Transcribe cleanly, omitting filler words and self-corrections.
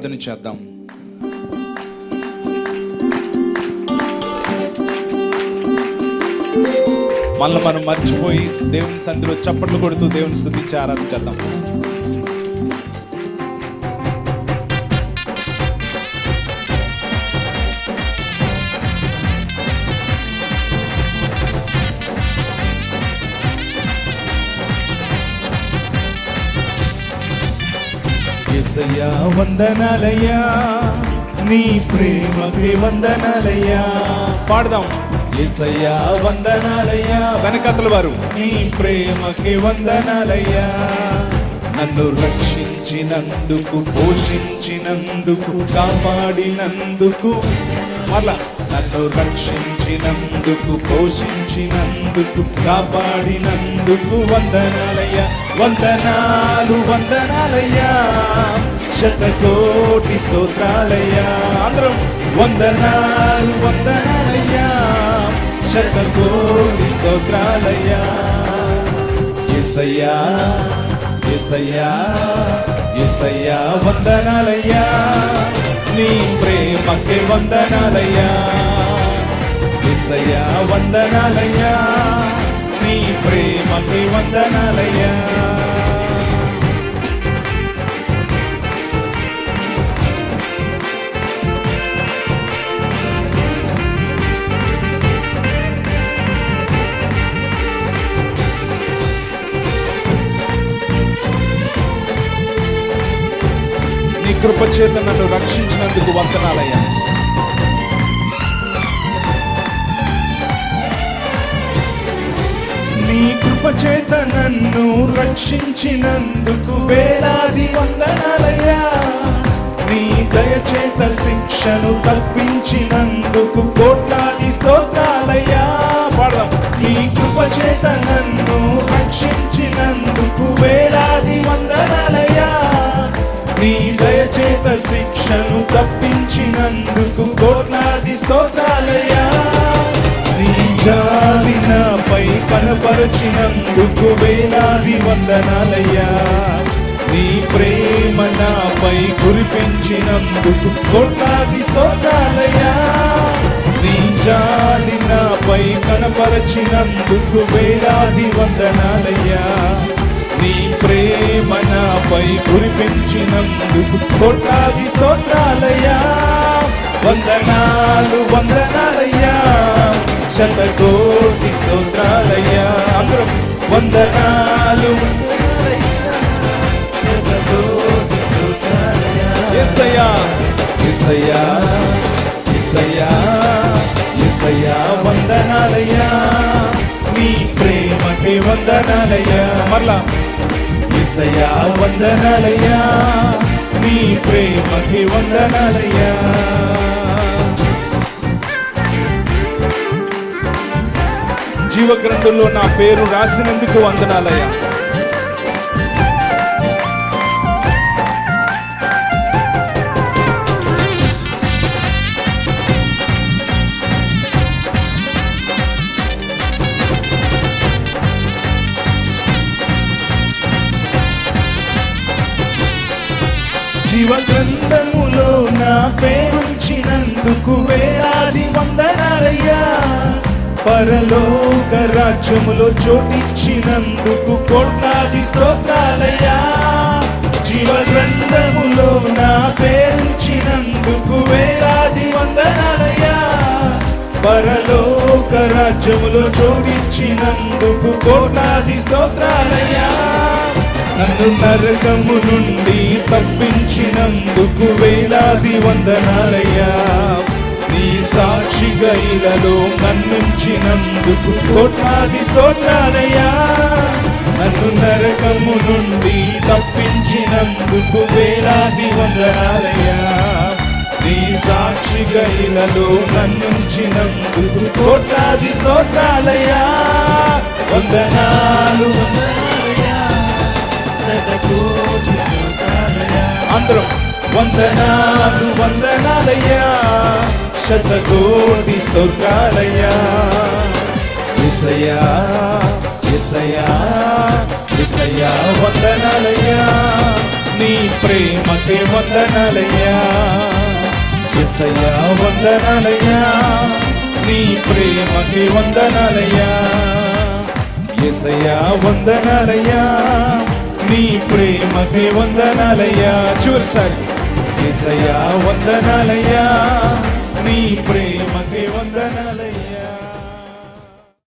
ప్రార్థన చేద్దాం. మళ్ళీ మనం మర్చిపోయి దేవుని సన్నిధిలో చప్పట్లు కొడుతూ దేవుని స్తుతించి ఆరాధన చేద్దాం. యేసయ్యా వందనాలయ్యా, నీ ప్రేమకి వందనాలయ్యా. పాడదాం. యేసయ్యా వందనాలయ్యా, వెనకతల వారు. నీ ప్రేమకి వందనాలయ్యా, నన్ను రక్షించినందుకు, పోషించినందుకు, కాపాడినందుకు. మరలా నన్ను రక్షించినందుకు, పోషించినందుకు, కాపాడినందుకు వందనాలయ్యా. వందనాలు వందనాలయ్యా, శతకోటి స్తోత్రాలయ్యా. అందరం వందనాలు వందనాలయ్యా, శతకోటి స్తోత్రాలయ్యా. యేసయ్యా యేసయ్యా యేసయ్యా వందనాలయ్యా, నీ ప్రేమకి వందనాలయ్యా. యేసయ్యా వందనాలయ్యా, నీ ప్రేమకి వందనాలయ్యా. నీ కృపచేత నన్ను రక్షించినందుకు వందనాలయ్యా. నీ కృపచేత నన్ను రక్షించినందుకు వేలాది వందనాలయ్యా. నీ దయచేత శిక్షను తప్పించినందుకు కోట్లాది స్తోత్రాలయ్యా. పాడదాం. నీ కృపచేత నన్ను రక్షించినందుకు వేలాది వందనాలయ్యా. నీ దయచేత శిక్షను తప్పించినందుకు కోట్లాది స్తోత్రాలయ్యా. నీ జాలి నాపై కనపరచినందుకు వేలాది వందనాలయ్యా. నీ ప్రేమ నాపై కురిపించినందుకు కోట్లాది స్తోత్రాలయ్యా. నీ జాలి నాపై కనపరచినందుకు వేలాది వందనాలయ్యా. నీ ప్రేమ నాపై కురిపించినందుకు కోట్లాది స్తోత్రాలయ్యా. వందనాలు వందనాలయ్యా, శతకోటి స్తోత్రాలయ్యా. అందరం వందనాలు శతకోటి స్తోత్రాలయ్యా. యేసయ్యా యేసయ్యా యేసయ్యా యేసయ్యా వందనాలయ్యా, నీ ప్రేమకి వందనాలయ్యా. మరలా యేసయ్యా వందనాలయ్యా, నీ ప్రేమకి వందనాలయ్యా. జీవ గ్రంథంలో నా పేరు రాసినందుకు వందనాలయ్యా. జీవ గ్రంథములో నా పేరుంచినందుకు వేలాది వందనాలయ్యా. పరలోక రాజ్యములో చోటిచ్చినందుకు కోట్లాది స్తోత్రాలయ్యా. జీవ గ్రంథములో నా పేరుంచినందుకు వేలాది వందనాలయ్యా. పరలోక రాజ్యములో చోటిచ్చినందుకు కోట్లాది స్తోత్రాలయ్యా. నన్ను నరకము నుండి తప్పించినందుకు వేలాది వందనాలయ్యా. నీ సాక్షిగా ఇలలో నన్నుంచినందుకు కోట్లాది స్తోత్రాలయ్యా. నన్ను నరకము నుండి తప్పించినందుకు వేలాది వందనాలయ్యా. నీ సాక్షిగా ఇలలో నన్నుంచినందుకు కోట్లాది స్తోత్రాలయ్యా. వందనాలు వందనాలయ్యా, శతకోటి స్తోత్రాలయ్యా. అందరం వందనాలు వందనాలయ్యా, శతకోటి స్తోత్రాలయ్యా. యేసయ్యా యేసయ్యా యేసయ్యా వందనాలయ్యా, నీ ప్రేమకి వందనాలయ్యా యేసయ్యా వందనాలయ్యా నీ ప్రేమకి వందనాలయ్యా యేసయ్యా వందనాలయ్యా నీ ప్రేమకి వందనాలయ్యా చివరిసారి యేసయ్యా వందనాలయ్యా నీ ప్రేమకి వందనాలయ్యా